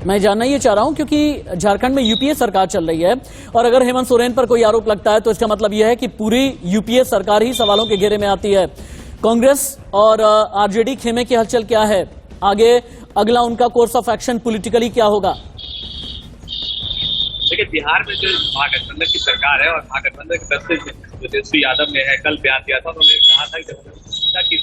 मैं जानना ये चाह रहा हूं क्योंकि झारखंड में यूपीए सरकार चल रही है और अगर हेमंत सोरेन पर कोई आरोप लगता है तो इसका मतलब यह है कि पूरी यूपीए सरकार ही सवालों के घेरे में आती है। कांग्रेस और आरजेडी खेमे की हलचल क्या है, आगे अगला उनका कोर्स ऑफ एक्शन पॉलिटिकली क्या होगा? देखिए, बिहार में जो महागठबंधन की सरकार है और महागठबंधन की तरफ से जो तेजस्वी यादव ने कल बयान दिया था, उन्होंने कहा था कि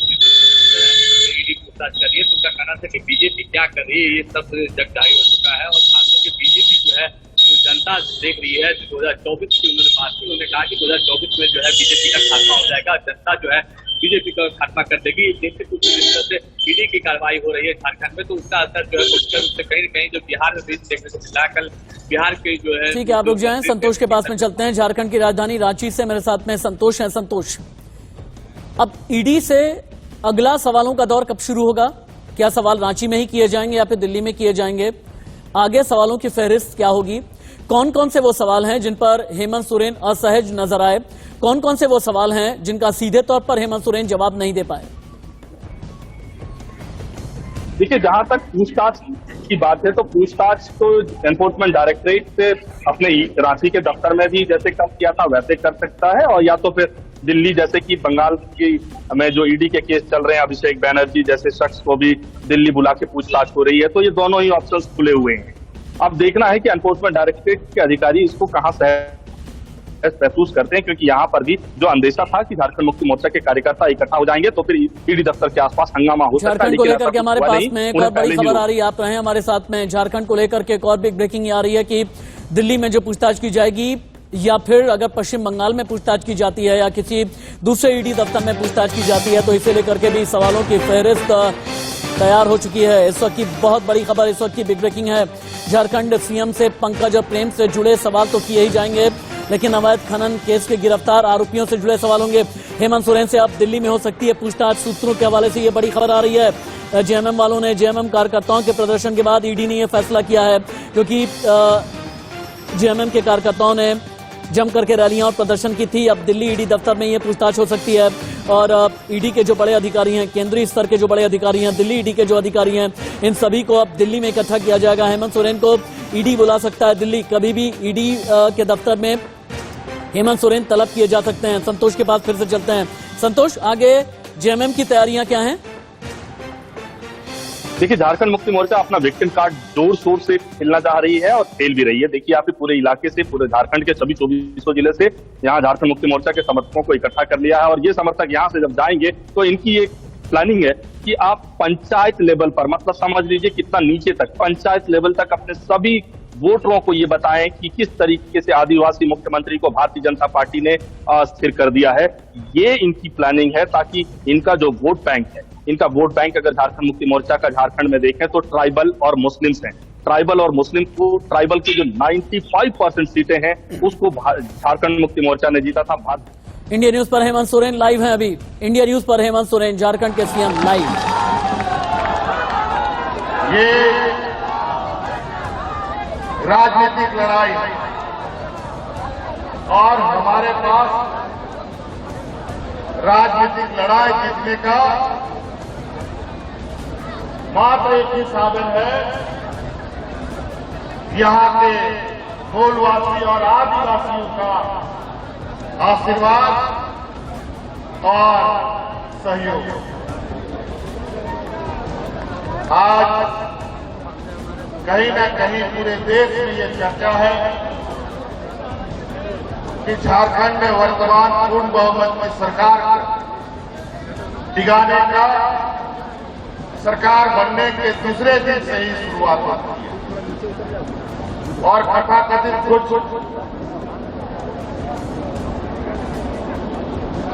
ईडी पूछताछ कर रही है, तो उनका कहना था कि बीजेपी क्या कर रही है, ये सब जगदाई हो चुका है। और खासतौर से बीजेपी जो है वो जनता देख रही है। 2024 की उन्होंने बात की, उन्होंने कहा कि 2024 में जो है बीजेपी का खात्मा हो जाएगा, जनता जो है बीजेपी का खात्मा कर देगी। देखते कुछ जिस तरह से ईडी की कार्रवाई हो रही है झारखंड में, तो उसका असर जो है उससे कहीं न कहीं जो बिहार में भी देखने को मिला। कल बिहार के जो है, ठीक है, आप रुक जाएं, संतोष के पास में चलते हैं। झारखंड की राजधानी रांची से मेरे साथ में संतोष है। संतोष, अब ईडी से अगला सवालों का दौर कब शुरू होगा? क्या सवाल रांची में ही किए जाएंगे या फिर दिल्ली में किए जाएंगे? आगे सवालों की फहरिस्त क्या होगी? कौन कौन से वो सवाल हैं जिन पर हेमंत सोरेन असहज नजर आए? कौन कौन से वो सवाल हैं जिनका सीधे तौर पर हेमंत सोरेन जवाब नहीं दे पाए? देखिए, जहां तक पूछताछ की बात है तो पूछताछ तो एनफोर्समेंट डायरेक्टरेट से अपने रांची के दफ्तर में भी जैसे कम किया था वैसे कर सकता है, और या तो फिर दिल्ली, जैसे कि बंगाल की में जो ईडी के केस चल रहे हैं, अभिषेक बैनर्जी जैसे शख्स को भी दिल्ली बुला के पूछताछ हो रही है। तो ये दोनों ही ऑप्शंस खुले हुए हैं। अब देखना है कि एनफोर्समेंट डायरेक्टरेट के अधिकारी इसको कहां महसूस करते हैं, क्योंकि यहाँ पर भी जो अंदेशा था कि झारखंड मुक्ति मोर्चा के कार्यकर्ता इकट्ठा हो जाएंगे तो फिर ईडी दफ्तर के आसपास हंगामा हो सकता है। झारखंड को लेकर के हमारे पास में एक और बड़ी खबर आ रही है, आप रहे हमारे साथ में। झारखंड को लेकर के एक और बिग ब्रेकिंग आ रही है कि दिल्ली में जो पूछताछ की जाएगी या फिर अगर पश्चिम बंगाल में पूछताछ की जाती है या किसी दूसरे ईडी दफ्तर में पूछताछ की जाती है, तो इसे लेकर के भी सवालों की फहरिस्त तैयार हो चुकी है। इस वक्त की बहुत बड़ी खबर, इस वक्त की बिग ब्रेकिंग है। झारखंड सीएम से पंकज और प्रेम से जुड़े सवाल तो किए ही जाएंगे, लेकिन अवैध खनन केस के गिरफ्तार आरोपियों से जुड़े सवाल होंगे। हेमंत सोरेन से अब दिल्ली में हो सकती है पूछताछ। सूत्रों के हवाले से ये बड़ी खबर आ रही है। जेएमएम वालों ने, जेएमएम कार्यकर्ताओं के प्रदर्शन के बाद ईडी ने यह फैसला किया है, क्योंकि जेएमएम के कार्यकर्ताओं ने जम करके रैलियां और प्रदर्शन की थी। अब दिल्ली ईडी दफ्तर में ये पूछताछ हो सकती है और ईडी के जो बड़े अधिकारी हैं, केंद्रीय स्तर के जो बड़े अधिकारी हैं, दिल्ली ईडी के जो अधिकारी हैं, इन सभी को अब दिल्ली में इकट्ठा किया जाएगा। हेमंत सोरेन को ईडी बुला सकता है दिल्ली, कभी भी ईडी के दफ्तर में हेमंत सोरेन तलब किए जा सकते हैं। संतोष के पास फिर से चलते हैं। संतोष, आगे जेएमएम की तैयारियां क्या हैं? देखिए, झारखंड मुक्ति मोर्चा अपना विक्टिम कार्ड जोर शोर से खेलना चाह रही है और खेल भी रही है। देखिए, आप पूरे इलाके से, पूरे झारखंड के सभी 2400 जिले से यहाँ झारखंड मुक्ति मोर्चा के समर्थकों को इकट्ठा कर लिया है और ये समर्थक यहाँ से जब जाएंगे तो इनकी एक प्लानिंग है कि आप पंचायत लेवल पर, मतलब समझ लीजिए कितना नीचे तक, पंचायत लेवल तक अपने सभी वोटरों को ये बताएं कि किस तरीके से आदिवासी मुख्यमंत्री को भारतीय जनता पार्टी ने स्थिर कर दिया है। ये इनकी प्लानिंग है ताकि इनका जो वोट बैंक है, इनका वोट बैंक अगर झारखंड मुक्ति मोर्चा का झारखंड में देखें तो ट्राइबल और मुस्लिम्स हैं। ट्राइबल और मुस्लिम को, ट्राइबल की जो 95% सीटें हैं उसको झारखंड मुक्ति मोर्चा ने जीता था। इंडिया न्यूज पर हेमंत सोरेन लाइव हैं अभी। इंडिया न्यूज पर हेमंत सोरेन, झारखंड के सीएम लाइव। ये राजनीतिक लड़ाई और हमारे पास राजनीतिक लड़ाई जीतने का मात्र एक ही साधन है, यहां के मूलवासी और आदिवासियों का आशीर्वाद और सहयोग। आज कहीं न कहीं पूरे देश में ये चर्चा है कि झारखंड में वर्तमान पूर्ण बहुमत की सरकार टिकाने का सरकार बनने के दूसरे दिन से ही शुरुआत होती है और तथाकथित कुछ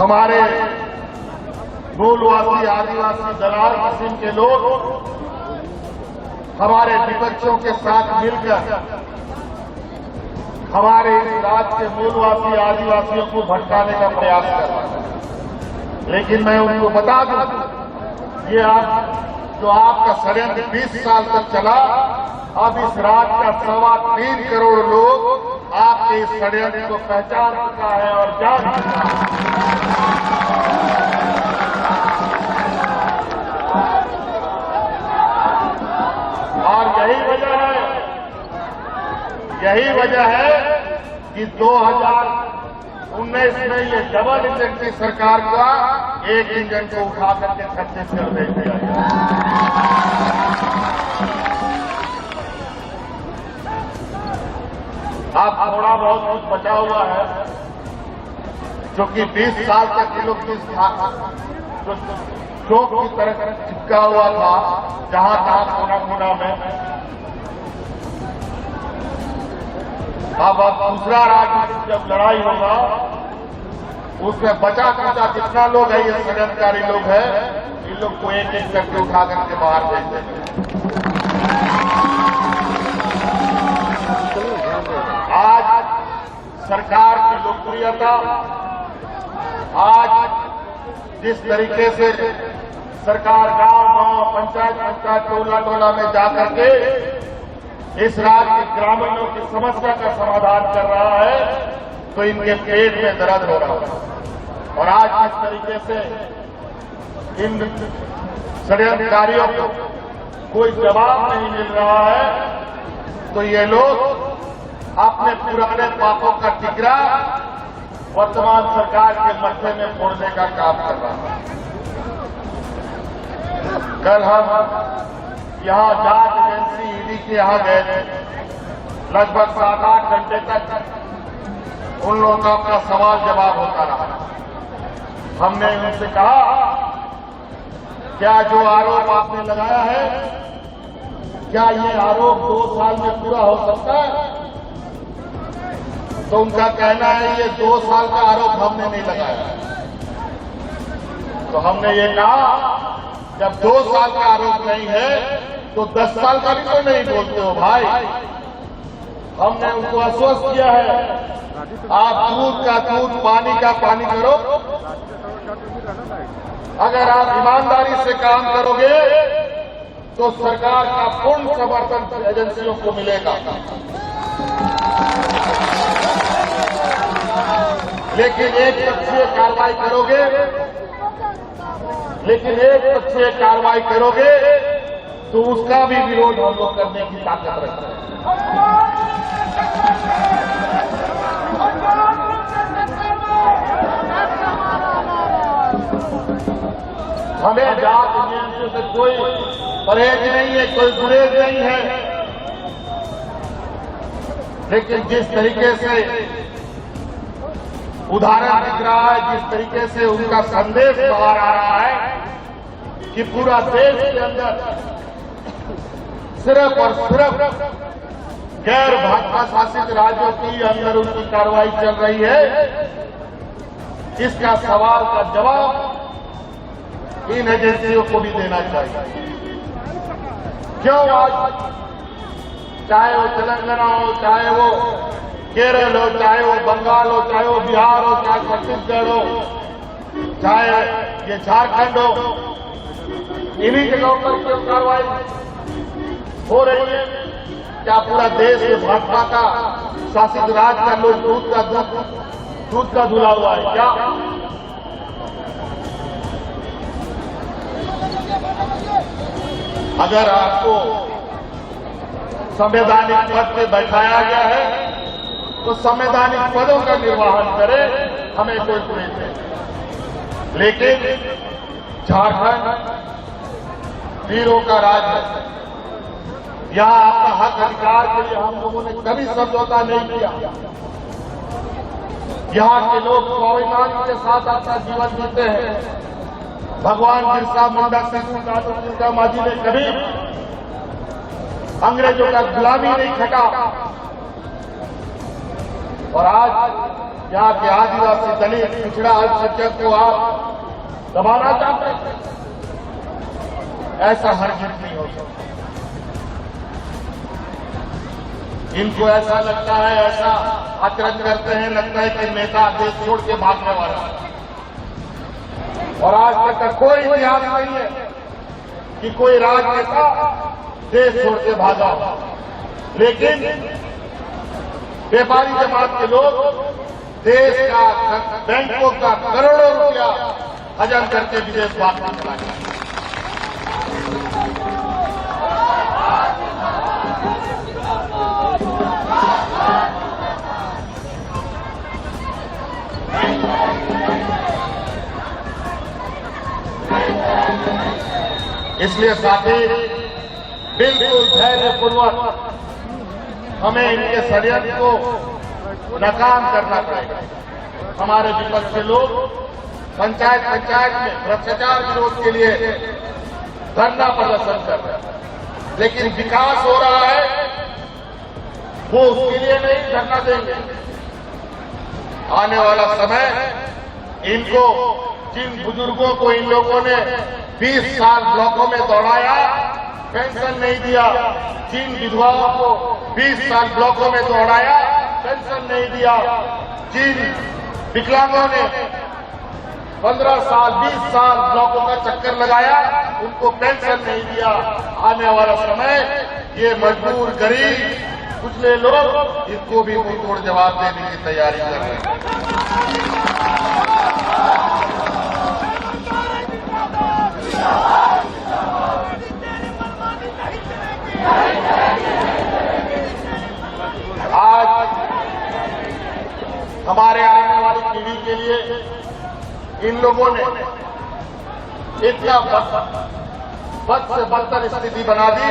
हमारे मूलवासी आदिवासी दलाल किस्म के लोग हमारे विपक्षों के साथ मिलकर हमारे इस राज्य के मूलवासी आदिवासियों को भटकाने का प्रयास कर रहे हैं। लेकिन मैं उनको बता दूं, ये जो आपका षड्यंत्र 20 साल तक चला, अब इस राज्य का 3.25 करोड़ लोग आपके इस षड्यंत्र को पहचान चुका है और जान चुका है। और यही वजह है कि 2019 में ये डबल इंजन की सरकार का एक इंजन को उठा करके छत्तीसगढ़ भेज दिया गया। अब थोड़ा बहुत कुछ बचा हुआ है, जो कि 20 साल तक ये लोग जो चौक की तरह चिपका हुआ था, जहां तहां कोना कोना में। अब दूसरा राज्य जब लड़ाई होगा, उसमें बचा खुचा जितना लोग है, ये षड्यंत्रकारी लोग है, इन लोग को एक एक करके उठा करके बाहर भेज देंगे। आज सरकार की लोकप्रियता, आज जिस तरीके से सरकार गांव-गांव, पंचायत टोला में जाकर के इस राज्य के ग्रामीणों की समस्या का समाधान कर रहा है, तो इनके पेट में दर्द हो रहा है। और आज जिस तरीके से इन षड्यंत्रकारियों को कोई जवाब नहीं मिल रहा है, तो ये लोग अपने पुराने पापों का टिकरा वर्तमान सरकार के मत्थे में फोड़ने का काम कर रहा है। कल हम यहां जांच एजेंसी ईडी के यहां गए थे, लगभग 7-8 घंटे तक उन लोगों का अपना सवाल जवाब होता रहा। हमने उनसे कहा, क्या जो आरोप आपने लगाया है, क्या ये आरोप 2 साल में पूरा हो सकता है? तो उनका कहना है, ये 2 साल का आरोप हमने नहीं लगाया। तो हमने ये कहा, जब 2 साल का आरोप नहीं है, तो 10 साल का भी तो नहीं बोलते हो भाई। हमने उनको आश्वस्त किया है, आप दूध का दूध, पानी का पानी करो। अगर आप ईमानदारी से काम करोगे, तो सरकार का पूर्ण समर्थन एजेंसियों को मिलेगा। लेकिन एक पक्षीय कार्रवाई करोगे, तो उसका भी विरोध हम लोग करने की ताकत रखते हैं। हमें जात नियंत्रण से कोई परहेज नहीं है, कोई गुरेज नहीं है। लेकिन जिस तरीके से उदाहरण दिख रहा है, जिस तरीके से उनका संदेश बाहर आ रहा है कि पूरा देश के अंदर सिर्फ और सिर्फ गैर भाजपा शासित राज्यों की अंदर उनकी कार्रवाई चल रही है, इसका सवाल का जवाब इन एजेंसियों को भी देना चाहिए। क्यों आज चाहे वो तेलंगाना हो, चाहे वो केरल हो, चाहे वो बंगाल हो, चाहे वो बिहार हो, चाहे छत्तीसगढ़ हो, चाहे ये झारखंड हो, इन्हीं जगहों पर क्यों कार्रवाई हो रही है? क्या पूरा देश भाजपा का शासित राज्य का लोग दूध का धुला हुआ है क्या? अगर आपको संवैधानिक पद पे बैठाया गया है, तो संवैधानिक पदों का निर्वहन करे, हमें कोई गुरेज नहीं। लेकिन झारखंड वीरों का राज्य है, यहाँ आपका हक अधिकार के लिए हम लोगों ने कभी समझौता नहीं किया। यहाँ के लोग स्वाभिमान के साथ अपना जीवन जीते हैं। भगवान बिरसा मुंडा सिंह मांझी ने कभी अंग्रेजों का गुलामी नहीं खटा। और आज यहाँ के आदिवासी दलित पिछड़ा अल्पसंख्यक को आप दबाना चाहते हैं, ऐसा हरगिज नहीं हो सकता। इनको ऐसा लगता है, ऐसा आचरण करते हैं, लगता है कि नेता देश छोड़ के भागने वाला है। और आज तक का कोई इतिहास नहीं है कि कोई राजनेता देश छोड़ के भागा। लेकिन व्यापारी जमात के लोग देश का, बैंकों का करोड़ों रुपया हजम करके विदेश भागने लगे। इसलिए साथी बिल्कुल धैर्यपूर्वक हमें इनके षड्यंत्र को नाकाम करना पड़ेगा। हमारे विपक्ष के लोग पंचायत में भ्रष्टाचार विरोध के लिए धरना प्रदर्शन कर रहे हैं, लेकिन विकास हो रहा है वो उसके लिए नहीं धरना देंगे। आने वाला समय इनको, जिन बुजुर्गों को इन लोगों ने 20 साल ब्लॉकों में दौड़ाया, पेंशन नहीं दिया, जिन विधवाओं को 20 साल ब्लॉकों में दौड़ाया, पेंशन नहीं दिया, जिन विकलांगों ने 15 साल 20 साल ब्लॉकों का चक्कर लगाया, उनको पेंशन नहीं दिया। आने वाला समय ये मजबूर गरीब कुचले लोग इसको भी मुंहतोड़ जवाब देने की तैयारी कर रहे हैं। आज हमारे आने वाली पीढ़ी के लिए इन लोगों ने इतना बद से बदतर स्थिति बना दी।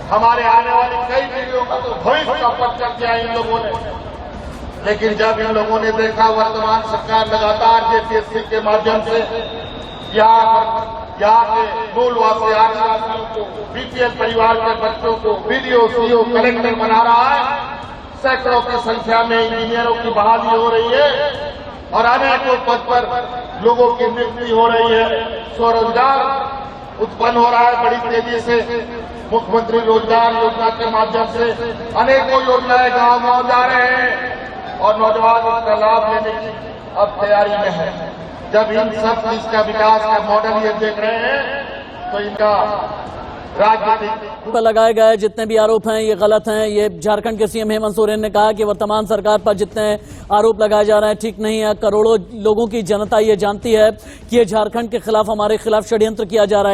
हमारे आने वाली कई पीढ़ियों का तो भविष्य का पट कर दिया इन लोगों ने। लेकिन जब इन लोगों ने देखा वर्तमान सरकार लगातार जेपीएससी के माध्यम से यहाँ के मूलवासी आदिवासियों को, बीपीएल परिवार के बच्चों को बीडीओ, सीओ, कलेक्टर बना रहा है, सैकड़ों की संख्या में इंजीनियरों की बहाली हो रही है और अनेकों पद पर लोगों की नियुक्ति हो रही है, स्वरोजगार उत्पन्न हो रहा है बड़ी तेजी से। मुख्यमंत्री रोजगार योजना के माध्यम से अनेकों योजनाएं गांव-गांव जा रहे हैं और नौजवान इसका लाभ लेने की अब तैयारी में है। जब इन सब इसका विकास का मॉडल ये देख रहे हैं तो इनका राजनीतिक पर लगाए गए जितने भी आरोप हैं ये गलत हैं। ये झारखंड के सीएम हेमंत सोरेन ने कहा कि वर्तमान सरकार पर जितने आरोप लगाए जा रहे हैं ठीक नहीं है। करोड़ों लोगों की जनता ये जानती है कि ये झारखंड के खिलाफ, हमारे खिलाफ षड्यंत्र किया जा रहा है।